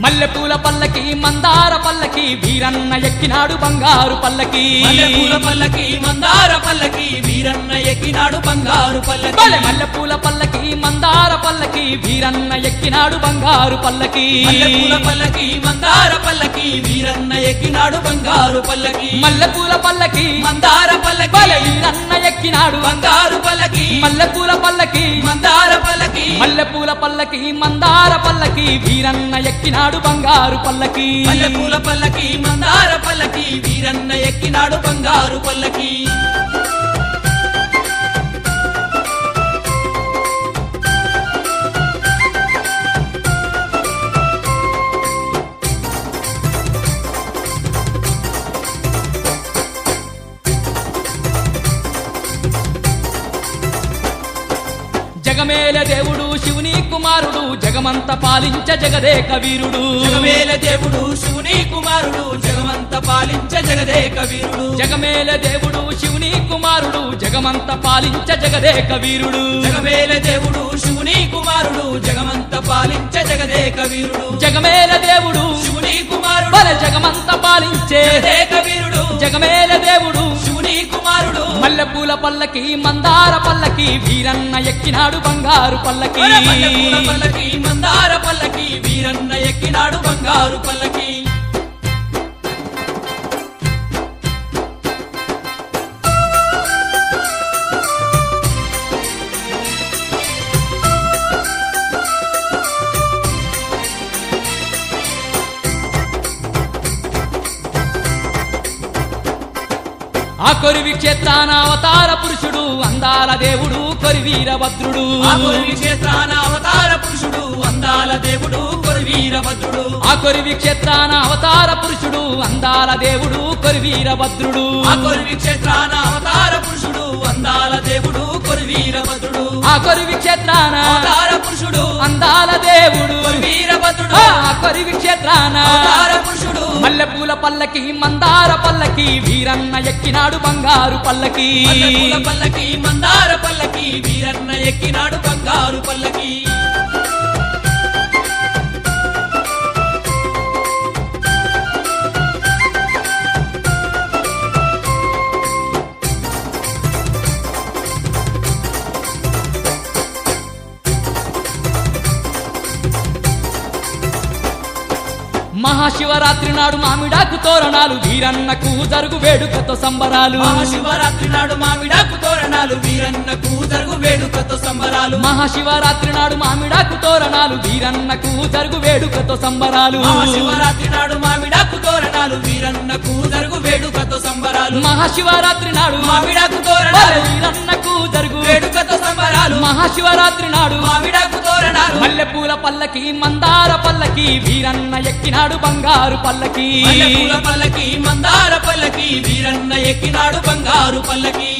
మల్లెపూల పల్లకి మందార పల్లకి వీరన్న ఎక్కినాడు బంగారు పల్లకి మల్లెపూల పల్లకి మందార పల్లకి వీరన్న ఎక్కినాడు బంగారు పల్లకి మల్లెపూల పల్లకి మందార పల్లకి వీరన్న ఎక్కినాడు బంగారు పల్లకి మల్లెపూల పల్లకి మందార పల్లకి వీరన్న ఎక్కినాడు బంగారు పల్లకి మల్లెపూల పల్లకి మందార పల్లకి వీరన్న ఎక్కినాడు బంగారు పల్లకి మల్లెపూల పల్లకి మందార పల్లకి మల్లెపూల పల్లకి మందార పల్లకి వీరన్న ఎక్కినాడు బంగారు పల్లకి మల్లెపూల పల్లకి మందార పల్లకి వీరన్న ఎక్కినాడు బంగారు పల్లకి జగమేల దేవుడు శివుని కుమారుడు జగమంత పాలించ జగదేక వీరుడు జగమేల దేవుడు శివుని కుమారుడు జగమంత పాలించ జగదేక వీరుడు జగమేల దేవుడు శివుని కుమారుడు జగమంత పాలించ జగదేక వీరుడు జగమేల దేవుడు శివుని కుమారుడు జగమంత పాలించ జగదేక వీరుడు జగమేల దేవుడు శివుని కుమారుడు జగమంత పాలించే జగదేక వీరుడు జగమేల దేవుడు శివుని కుమారుడు మల్లెపూల పల్లకి మందార పల్లకి వీరన్న ఎక్కినాడు బంగారు పల్లకి మల్లెపూల పల్లకి మందార పల్లకి వీరన్న ఎక్కినాడు బంగారు పల్లకి ఆ కొరివి క్షేత్రాన అవతార పురుషుడు అందాల దేవుడు కొరివీరభద్రుడు ఆ కొరివి క్షేత్రాన అవతార పురుషుడు అందాల దేవుడు కొరివీరభద్రుడు ఆ కొరివి క్షేత్రాన అవతార పురుషుడు అందాల దేవుడు కొరివీరభద్రుడు ఆ కొరివి క్షేత్రాన అవతార పురుషుడు అందాల దేవుడు కొరివీరభద్రుడు ఆ కొరివి క్షేత్రాన అవతార పురుషుడు అందాల దేవుడు కొరివీరభద్రుడు ఆ కొరివి క్షేత్రాన అవతార పురుషుడు మల్లెపూల పల్లకి మందార పల్లకి వీరన్న ఎక్కినాడు బంగారు పల్లకి మల్లెపూల పల్లకి మందార పల్లకి వీరన్న ఎక్కినాడు బంగారు పల్లకి మహాశివరాత్రి నాడు మామిడాకు తోరణాలు వీరన్నకు జరుగు వేడుకతో సంబరాలు మహాశివరాత్రి నాడు మామిడాకు తోరణాలు వీరన్నకు జరుగు వేడుకతో సంబరాలు మహాశివరాత్రి నాడు మామిడాకు తోరణాలు వీరన్నకు జరుగు వేడుకతో సంబరాలు మహాశివరాత్రి నాడు మామిడాకు తోరణాలు వీరన్నకు జరుగు వేడుకతో సంబరాలు మహాశివరాత్రి నాడు మామిడాకు తోరణాలు వీరన్నకు జరుగు వేడుకతో సంబరాలు మహాశివరాత్రి నాడు మామిడాకు తోరణాలు మల్లెపూల పల్లకి మందార పల్లకి వీరన్న ఎక్కినాడు బంగారు పల్లకి మల్లెపూల పల్లకి మందార పల్లకి వీరన్న ఎక్కినాడు బంగారు పల్లకి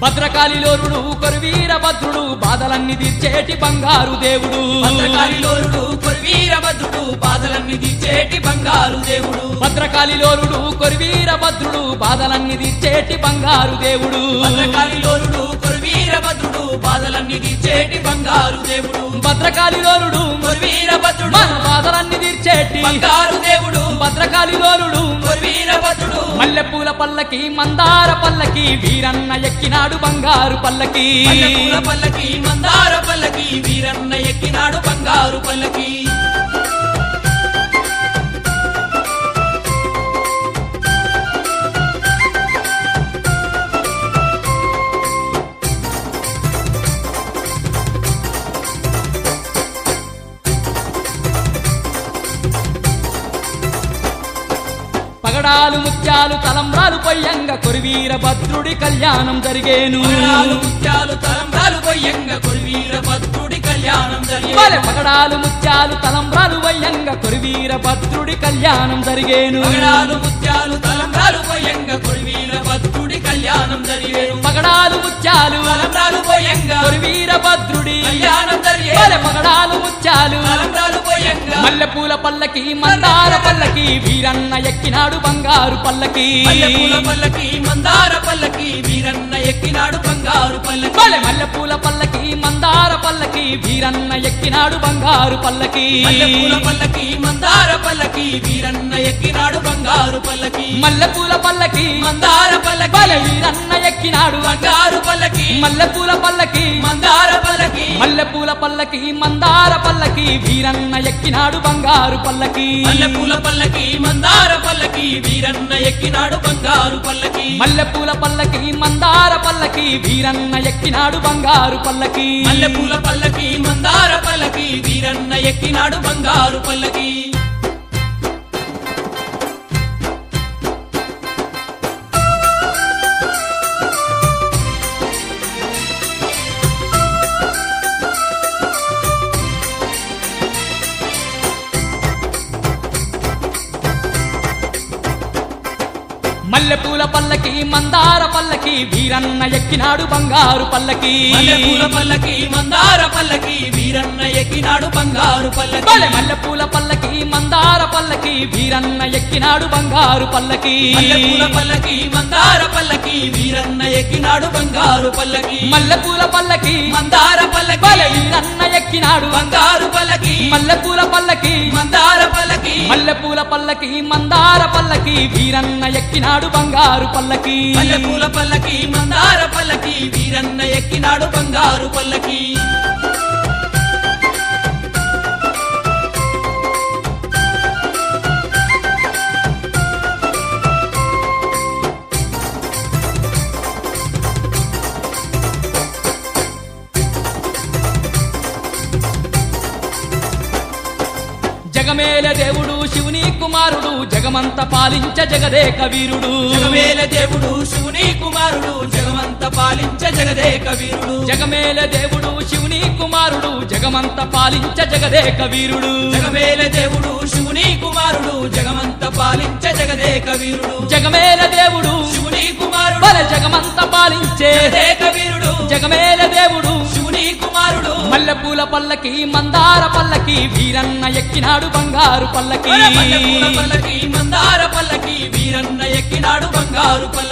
భద్రకాళిలోరుడు కొరివీరభద్రుడు బాధలన్నీ తీర్చేటి బంగారు దేవుడు భద్రకాళిలోరుడు కొరివీరభద్రుడు బాధలన్నీ తీర్చేటి బంగారు దేవుడు భద్రకాళిలోరుడు కొరివీరభద్రుడు బాధలన్నీ తీర్చేటి బంగారు దేవుడు భద్రకాళిలోరుడు కొరివీరభద్రుడు బాధలన్నీ తీర్చేటి బంగారు దేవుడు భద్రకాళిలోరుడు కొరివీరభద్రుడు మన బాధలన్నీ తీర్చేటి బంగారు దేవుడు భద్రకాళిలోరుడు కొరివీరభద్రుడు మల్లెపూల పల్లకి మందార పల్లకి వీరన్న ఎక్కినాడు బంగారు పల్లకి మల్లెపూల పల్లకి మందార పల్లకి వీరన్న ఎక్కినాడు బంగారు పల్లకి పగడాలు ముత్యాలు తలంబ్రాలు పొయ్యంగ కొరివీర భద్రుడి కళ్యాణం జరిగేను పగడాలు ముత్యాలు తలంబ్రాలు పొయ్యంగ కొరివీర భద్రుడి కళ్యాణం జరిగేను పగడాలు ముత్యాలు తలంబ్రాలు పొయ్యంగ కొరివీర భద్రుడి కళ్యాణం జరిగేను పగడాలు ముత్యాలు తలంబ్రాలు పొయ్యంగ కొరివీర భద్రుడి కళ్యాణం జరిగేను పగడాలు ముత్యాలు తలంబ్రాలు పొయ్యంగ కొరివీర భద్రుడి కళ్యాణం జరిగేను పగడాలు ముత్యాలు తలంబ్రాలు పొయ్యంగ మల్లెపూల పల్లకి మందార పల్లకి వీరన్న ఎక్కినాడు బంగారు పల్లకి మల్లెపూల పల్లకి మందార పల్లకి వీరన్న ఎక్కినాడు బంగారు పల్లకి మల్లెపూల పల్లకి మందార పల్లకి వీరన్న ఎక్కినాడు బంగారు పల్లకి మల్లెపూల పల్లకి మందార పల్లకి వీరన్న ఎక్కినాడు బంగారు పల్లకి మల్లెపూల పల్లకి మందార పల్లకి వీరన్న ఎక్కినాడు బంగారు పల్లకి మల్లెపూల పల్లకి మందార పల్లకి మల్లెపూల పల్లకి మందార పల్లకి వీరన్న ఎక్కినాడు బంగారు పల్లకి మల్లెపూల పల్లకి మందార పల్లకి వీరన్న ఎక్కినాడు బంగారు పల్లకి మల్లెపూల పల్లకి మందార పల్లకి వీరన్న ఎక్కినాడు బంగారు పల్లకి మల్లెపూల పల్లకి మందార పల్లకి వీరన్న ఎక్కినాడు బంగారు పల్లకి మల్లెపూల పల్లకి మందార పల్లకి వీరన్న ఎక్కినాడు బంగారు పల్లకి మల్లెపూల పల్లకి మందార పల్లకి వీరన్న ఎక్కినాడు బంగారు పల్లకి మల్లెపూల పల్లకి మందార పల్లకి వీరన్న ఎక్కినాడు బంగారు పల్లకి మల్లెపూల పల్లకి మందార పల్లకి వీరన్న ఎక్కినాడు బంగారు పల్లకి మల్లెపూల పల్లకి మందార పల్లకి వీరన్న ఎక్కినాడు బంగారు పల్లకి మల్లెపూల పల్లకి మందార పల్లకి మల్లెపూల పల్లకి మందార పల్లకి వీరన్న ఎక్కినాడు బంగారు పల్లకి మల్లెపూల పల్లకి మందార పల్లకి వీరన్న ఎక్కినాడు బంగారు పల్లకి జగమేల దేవుడు శివుని కుమారుడు జగమంత పాలించ జగదేక వీరుడు జగమేల దేవుడు శివుని కుమారుడు జగమంత పాలించ జగదేక వీరుడు జగమేల దేవుడు శివుని కుమారుడు జగమంత పాలించ జగదేక వీరుడు జగమేల దేవుడు శివుని కుమారుడు జగమంత పాలించ జగదేక వీరుడు జగమేల దేవుడు శివుని కుమారుడు జగమంత పాలించే జగదేక వీరుడు జగమేల దేవుడు శివుని కుమారుడు మల్లెపూల పల్లకి మందార పల్లకి వీరన్న ఎక్కినాడు బంగారు పల్లకి మల్లెపూల పల్లకి మందార పల్లకి వీరన్న ఎక్కినాడు బంగారు పల్లకి